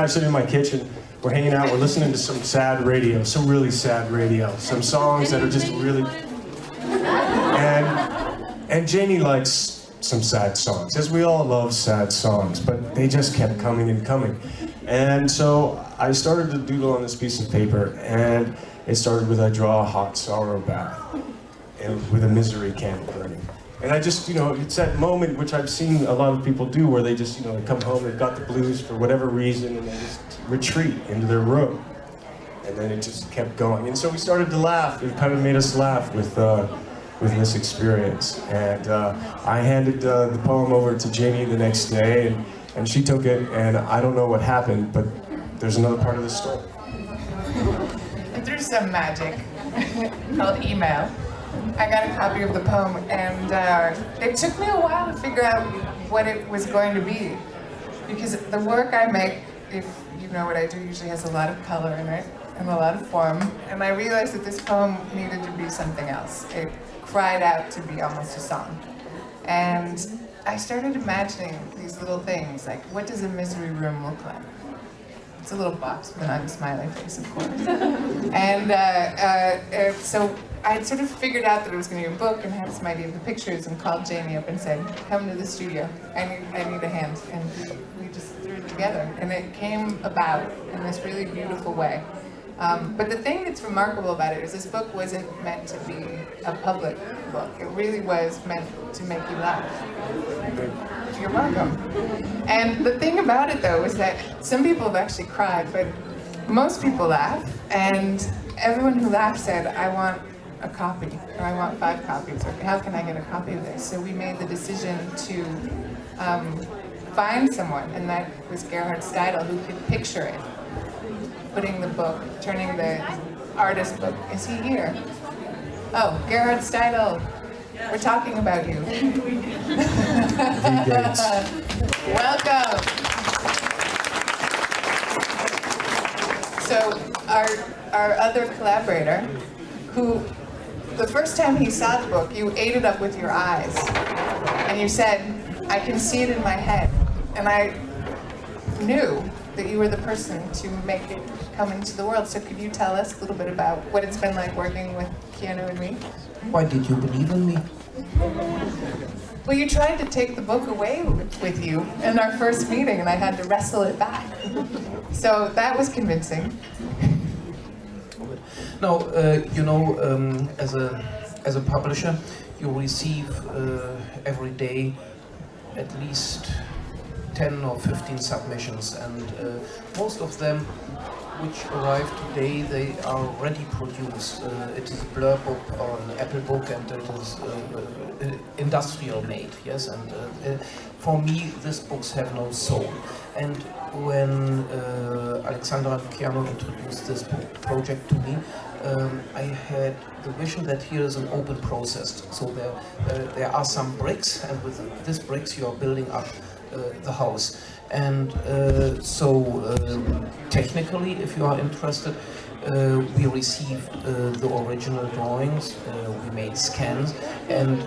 I'm sitting in my kitchen, we're hanging out, we're listening to some sad radio, some really sad radio, some songs that are just really... And Janie likes some sad songs, as we all love sad songs, but they just kept coming and coming. And so I started to doodle on this piece of paper, and it started with, I draw a hot sorrow bath, and with a misery candle burning. And I just, it's that moment which I've seen a lot of people do where they just, they come home, they've got the blues for whatever reason, and they just retreat into their room. And then it just kept going. And so we started to laugh. It kind of made us laugh with this experience. And I handed the poem over to Janie the next day, and she took it, and I don't know what happened, but there's another part of the story. Through some magic called email, I got a copy of the poem, and it took me a while to figure out what it was going to be. Because the work I make, if you know what I do, usually has a lot of color in it, and a lot of form. And I realized that this poem needed to be something else. It cried out to be almost a song. And I started imagining these little things, like what does a misery room look like? It's a little box with an unsmiling face, of course. And so I had sort of figured out that it was going to be a book and had some idea of the pictures and called Janie up and said, come to the studio, I need a hand. And we just threw it together. And it came about in this really beautiful way. But the thing that's remarkable about it is this book wasn't meant to be a public book. It really was meant to make you laugh. You're welcome. And the thing about it, though, is that some people have actually cried, but most people laugh. And everyone who laughed said, I want a copy, or I want 5 copies, or how can I get a copy of this? So we made the decision to find someone, and that was Gerhard Steidl, who could picture it. Putting the book, turning the artist book. Is he here? Oh, Gerhard Steidl, we're talking about you. Welcome. So our other collaborator, who the first time he saw the book, you ate it up with your eyes, and you said, I can see it in my head. And I knew that you were the person to make it come into the world. So could you tell us a little bit about what it's been like working with Keanu and me? Why did you believe in me? Well, you tried to take the book away with you in our first meeting, and I had to wrestle it back. So that was convincing. No, as a publisher, you receive every day at least 10 or 15 submissions, and most of them which arrive today, they are already produced. It is a Blur book or an Apple book, and it is industrial made, yes, and for me these books have no soul. And when Alexandra and Keanu introduced this project to me, I had the vision that here is an open process. So there are some bricks, and with these bricks you are building up the house. And technically, if you are interested, we received the original drawings, we made scans, and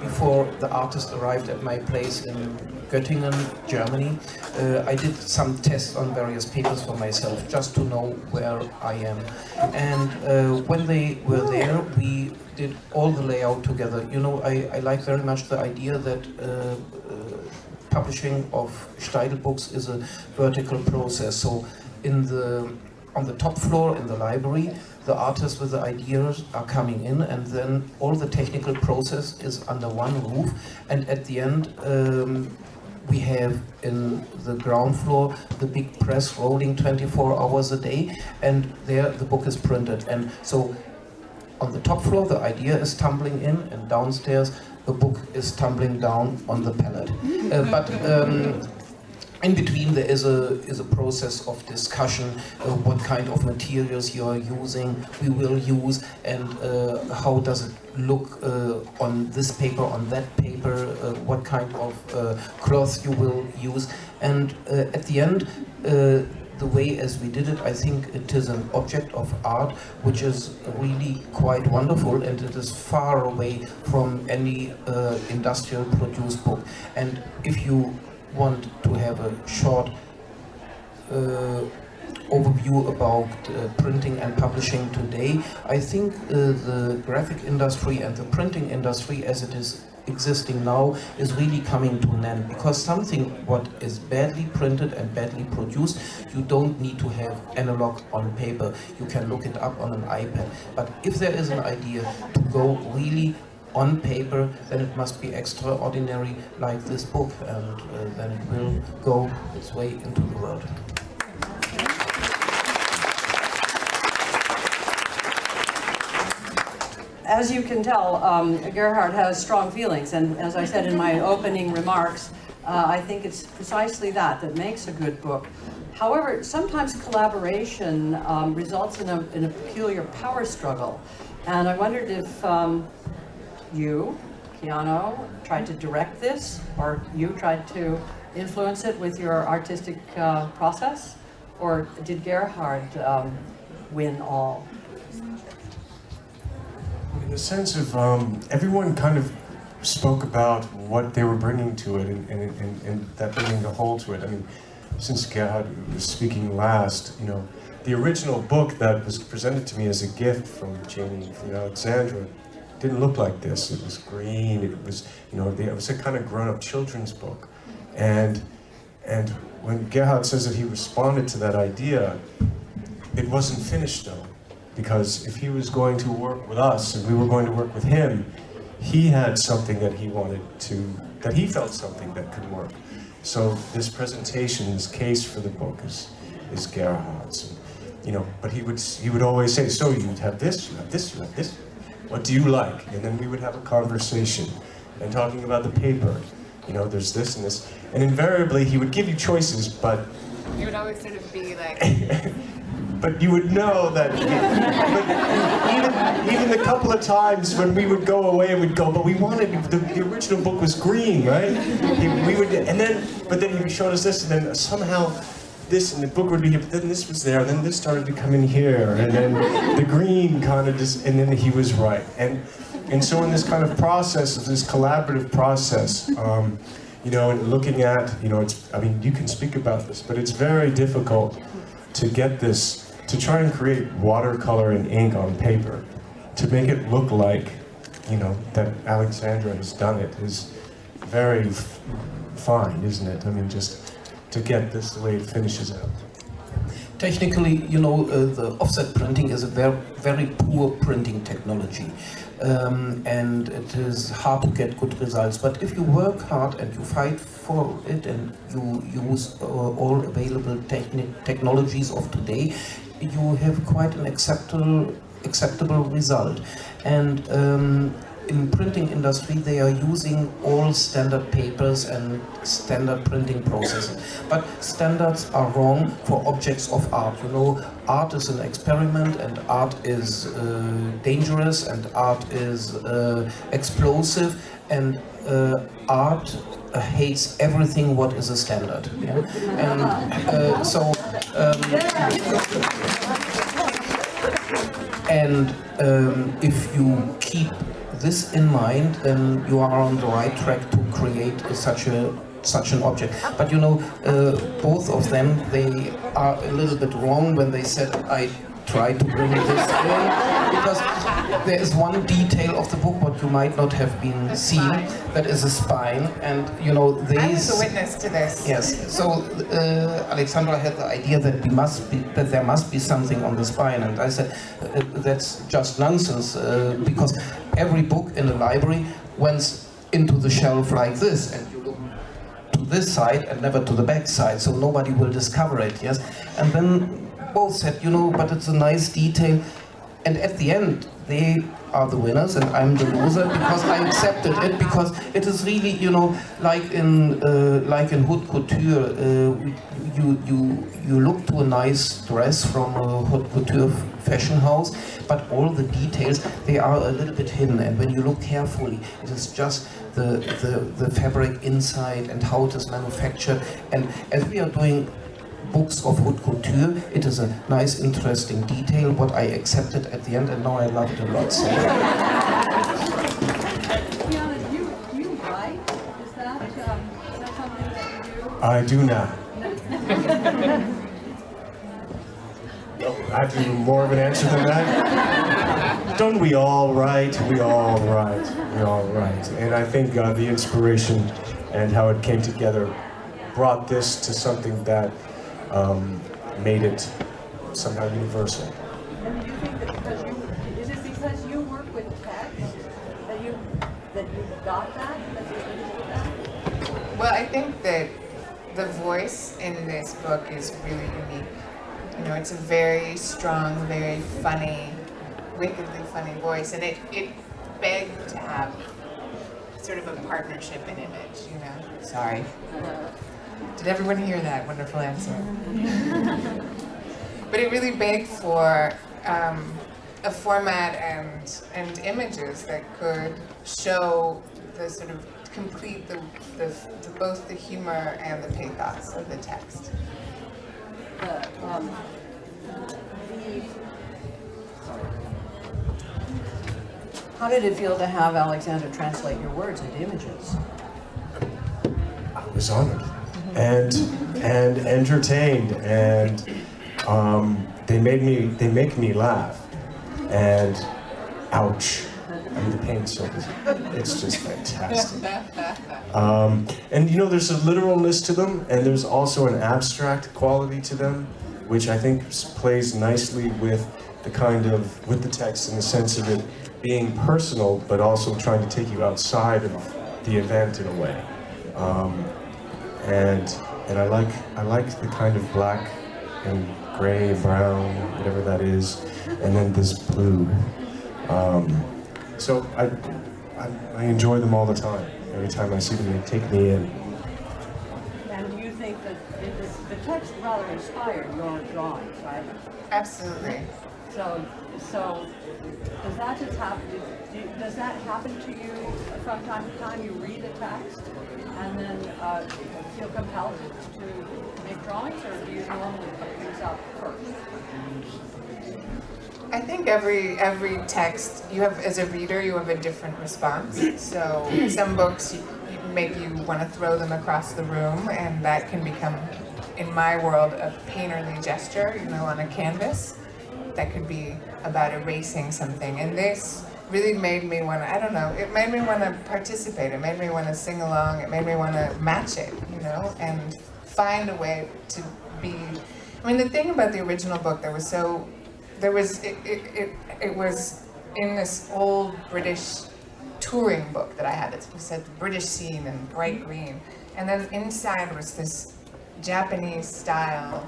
before the artist arrived at my place in Göttingen, Germany, I did some tests on various papers for myself, just to know where I am. And when they were there, we did all the layout together. You know, I like very much the idea that publishing of Steidl books is a vertical process. So on the top floor in the library, the artists with the ideas are coming in, and then all the technical process is under one roof. And at the end, we have in the ground floor the big press rolling 24 hours a day, and there the book is printed. And so on the top floor, the idea is tumbling in, and downstairs, the book is tumbling down on the pallet. But in between there is a process of discussion, what kind of materials you are using, we will use, and how does it look on this paper, on that paper, what kind of cloth you will use. And at the end, the way as we did it, I think it is an object of art which is really quite wonderful, and it is far away from any industrial produced book. And if you want to have a short overview about printing and publishing today. I think the graphic industry and the printing industry as it is existing now is really coming to an end, because something what is badly printed and badly produced, you don't need to have analog on paper. You can look it up on an iPad. But if there is an idea to go really on paper, then it must be extraordinary like this book, and then it will go its way into the world. As you can tell, Gerhard has strong feelings, and as I said in my opening remarks, I think it's precisely that makes a good book. However, sometimes collaboration results in a peculiar power struggle, and I wondered if you, Keanu, tried to direct this, or you tried to influence it with your artistic process, or did Gerhard win all? In the sense of everyone kind of spoke about what they were bringing to it, and that bringing the whole to it. I mean, since Gerhard was speaking last, you know, the original book that was presented to me as a gift from Janie, from Alexandra, didn't look like this. It was green. It was, you know, it was a kind of grown-up children's book, and when Gerhard says that he responded to that idea, it wasn't finished though. Because if he was going to work with us and we were going to work with him, he had something that he wanted to, that he felt something that could work. So this presentation, this case for the book is Gerhard's. And, you know, but he would always say, so you have this, you have this, you have this. What do you like? And then we would have a conversation and talking about the paper. You know, there's this and this. And invariably he would give you choices, but You would always sort of be like, but you would know that, but even the couple of times when we would go away and we'd go, but we wanted, the original book was green, right? We would, but then he showed us this, and then somehow this, and the book would be here, but then this was there, and then this started to come in here, and then the green kind of just, and then he was right. And so in this kind of process, this collaborative process, you know, and looking at, you know, I mean, you can speak about this, but it's very difficult to get this, to try and create watercolor and ink on paper, to make it look like, you know, that Alexandra has done it is very fine, isn't it? I mean, just to get this the way it finishes out. Technically, you know, the offset printing is a very poor printing technology. And it is hard to get good results. But if you work hard and you fight for it and you use all available technologies of today, you have quite an acceptable result. And in printing industry, they are using all standard papers and standard printing processes. But standards are wrong for objects of art. You know, art is an experiment, and art is dangerous, and art is explosive, and art hates everything what is a standard. Yeah? And if you keep this in mind, then you are on the right track to create such an object. But you know, both of them, they are a little bit wrong when they said I tried to bring this in, because there is one detail of the book what you might not have been seen, that is a spine, and you know these. I was a witness to this. Yes. So Alexandra had the idea that there must be something on the spine, and I said that's just nonsense, because every book in a library went into the shelf like this, and you look to this side and never to the back side, so nobody will discover it. Yes. And then both said, you know, but it's a nice detail. And at the end, they are the winners and I'm the loser, because I accepted it, because it is really, you know, like in haute couture, you look to a nice dress from a haute couture fashion house, but all the details, they are a little bit hidden, and when you look carefully, it is just the fabric inside and how it is manufactured. And as we are doing books of haute couture, it is a nice, interesting detail, what I accepted at the end, and now I love it a lot. So. Tiana, do you write? Is that something that you do? I do now. I have to give more of an answer than that. Don't we all write? We all write. We all write. And I think the inspiration and how it came together brought this to something that made it somehow universal. And do you think that is it because you work with text that you got that? That you understood that? Well, I think that the voice in this book is really unique. You know, it's a very strong, very funny, wickedly funny voice, and it begged to have sort of a partnership in image, you know. Sorry. Did everyone hear that wonderful answer? But it really begged for a format and images that could show the sort of complete both the humor and the pathos of the text. How did it feel to have Alexandra translate your words into images? I was honored and entertained, and they make me laugh, and ouch. I mean, the pain service, it's just fantastic. And you know, there's a literalness to them, and there's also an abstract quality to them, which I think plays nicely with the text in the sense of it being personal, but also trying to take you outside of the event in a way. And I like the kind of black and gray, brown, whatever that is, and then this blue. So I enjoy them all the time. Every time I see them, they take me in. And do you think that the text rather inspired your drawings, right? Absolutely. So does that just happen? Does that happen to you from time to time? You read a text and then feel compelled to make drawings, or do you normally put things up first? I think every text you have, as a reader, you have a different response. So some books make you want to throw them across the room, and that can become, in my world, a painterly gesture, you know, on a canvas. That could be about erasing something. And this really made me want to, I don't know, it made me want to participate. It made me want to sing along. It made me want to match it, you know, and find a way to be. I mean, the thing about the original book that was so, it was in this old British touring book that I had. It said the British scene in bright green. And then inside was this Japanese style,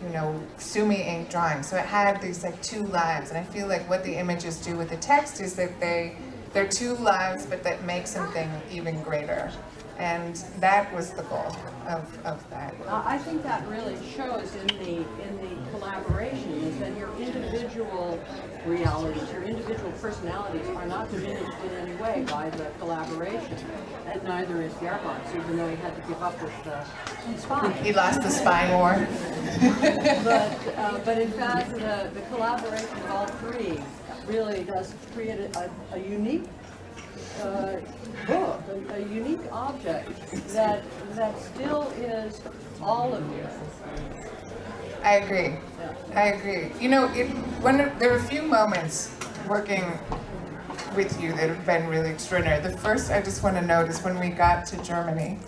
you know, sumi ink drawing. So it had these like two lives. And I feel like what the images do with the text is that they're two lives, but that make something even greater. And that was the goal of that. I think that really shows in the collaboration, is that your individual realities, your individual personalities are not diminished in any way by the collaboration. And neither is Gerhardt's, even though he had to give up with the spy. He lost the spy war. But in fact, the collaboration of all three really does create a unique book, a unique object that still is all of you. I agree. I agree. You know, there were a few moments working with you that have been really extraordinary. The first I just want to note is when we got to Germany.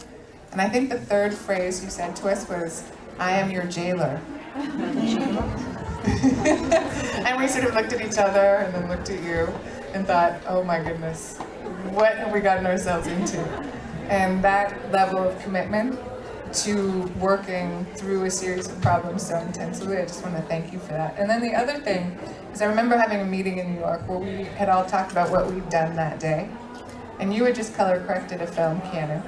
And I think the third phrase you said to us was, "I am your jailer." And we sort of looked at each other and then looked at you and thought, oh my goodness, what have we gotten ourselves into? And that level of commitment to working through a series of problems so intensively, I just want to thank you for that. And then the other thing is I remember having a meeting in New York where we had all talked about what we'd done that day. And you had just color corrected a film, Keanu.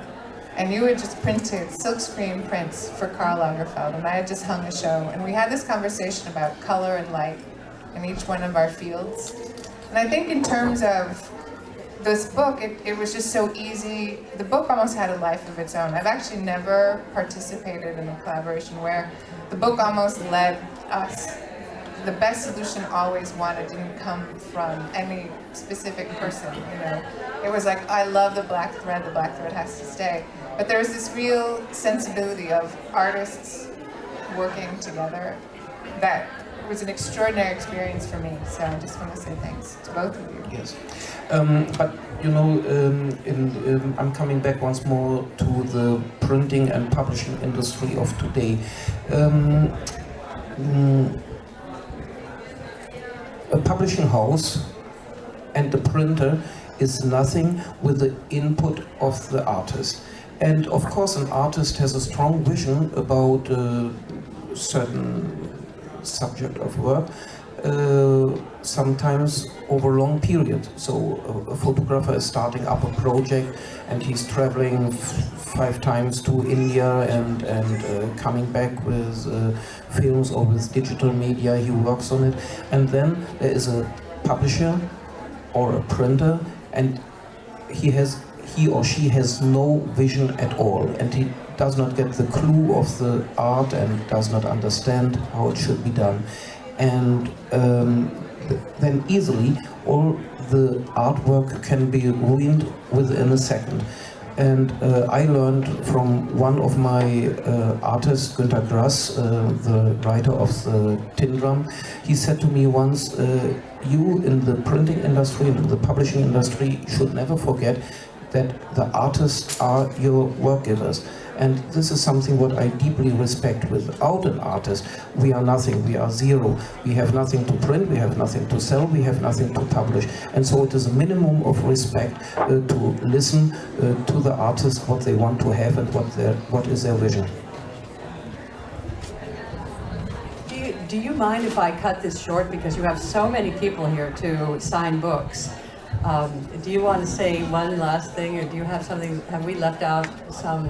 And you had just printed silkscreen prints for Karl Lagerfeld, and I had just hung a show. And we had this conversation about color and light in each one of our fields. And I think in terms of this book, it was just so easy. The book almost had a life of its own. I've actually never participated in a collaboration where the book almost led us. The best solution always didn't come from any specific person, you know. It was like, I love the black thread has to stay. But there was this real sensibility of artists working together that was an extraordinary experience for me. So I just want to say thanks to both of you. Yes, but you know, I'm coming back once more to the printing and publishing industry of today. A publishing house and the printer is nothing with the input of the artist. And of course an artist has a strong vision about a certain subject of work, sometimes over a long period. So a photographer is starting up a project and he's traveling 5 times to India and coming back with films or with digital media. He works on it, and then there is a publisher or a printer, and he or she has no vision at all, and he does not get the clue of the art and does not understand how it should be done. And then easily all the artwork can be ruined within a second. And I learned from one of my artists, Günter Grass, the writer of the Tin Drum. He said to me once, you in the printing industry and in the publishing industry should never forget that the artists are your work givers. And this is something what I deeply respect. Without an artist, we are nothing, we are zero. We have nothing to print, we have nothing to sell, we have nothing to publish. And so it is a minimum of respect to listen to the artist, what they want to have and what is their vision. Do you mind if I cut this short, because you have so many people here to sign books? Do you want to say one last thing, or do you have something, have we left out some